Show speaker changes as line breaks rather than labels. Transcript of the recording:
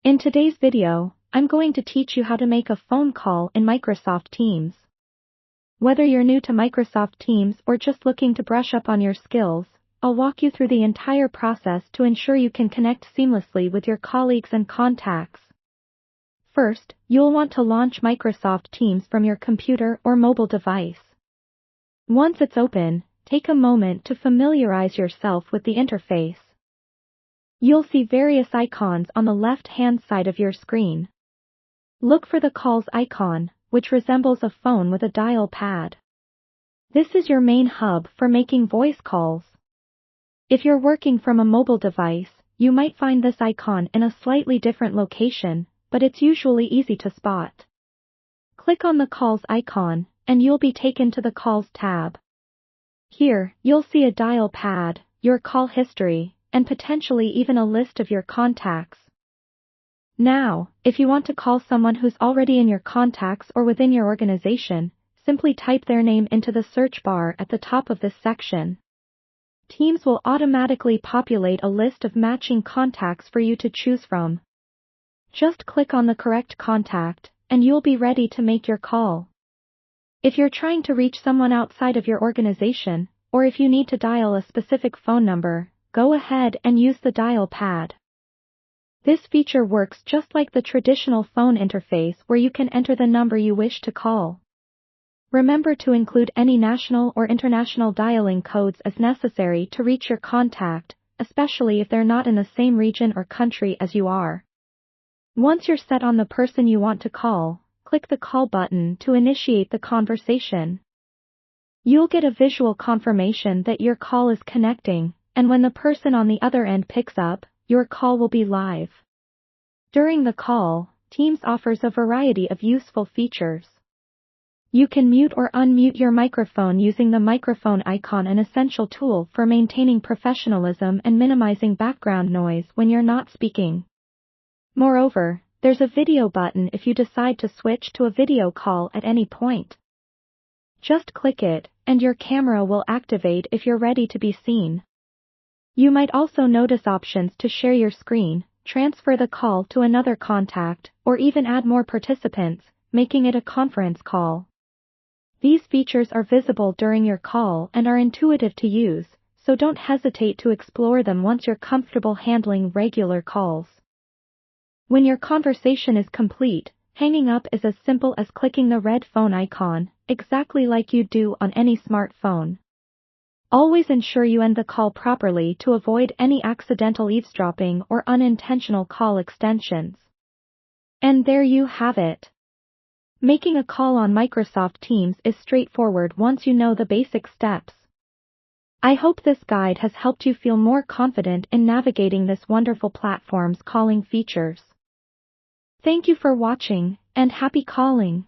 In today's video, I'm going to teach you how to make a phone call in Microsoft Teams. Whether you're new to Microsoft Teams or just looking to brush up on your skills, I'll walk you through the entire process to ensure you can connect seamlessly with your colleagues and contacts. First, you'll want to launch Microsoft Teams from your computer or mobile device. Once it's open, take a moment to familiarize yourself with the interface. You'll see various icons on the left-hand side of your screen. Look for the Calls icon, which resembles a phone with a dial pad. This is your main hub for making voice calls. If you're working from a mobile device, you might find this icon in a slightly different location, but it's usually easy to spot. Click on the Calls icon, and you'll be taken to the Calls tab. Here, you'll see a dial pad, your call history, and potentially even a list of your contacts. Now, if you want to call someone who's already in your contacts or within your organization, simply type their name into the search bar at the top of this section. Teams will automatically populate a list of matching contacts for you to choose from. Just click on the correct contact, and you'll be ready to make your call. If you're trying to reach someone outside of your organization, or if you need to dial a specific phone number, go ahead and use the dial pad. This feature works just like the traditional phone interface where you can enter the number you wish to call. Remember to include any national or international dialing codes as necessary to reach your contact, especially if they're not in the same region or country as you are. Once you're set on the person you want to call, click the Call button to initiate the conversation. You'll get a visual confirmation that your call is connecting, and when the person on the other end picks up, your call will be live. During the call, Teams offers a variety of useful features. You can mute or unmute your microphone using the microphone icon, an essential tool for maintaining professionalism and minimizing background noise when you're not speaking. Moreover, there's a video button if you decide to switch to a video call at any point. Just click it, and your camera will activate if you're ready to be seen. You might also notice options to share your screen, transfer the call to another contact, or even add more participants, making it a conference call. These features are visible during your call and are intuitive to use, so don't hesitate to explore them once you're comfortable handling regular calls. When your conversation is complete, hanging up is as simple as clicking the red phone icon, exactly like you'd do on any smartphone. Always ensure you end the call properly to avoid any accidental eavesdropping or unintentional call extensions. And there you have it. Making a call on Microsoft Teams is straightforward once you know the basic steps. I hope this guide has helped you feel more confident in navigating this wonderful platform's calling features. Thank you for watching, and happy calling!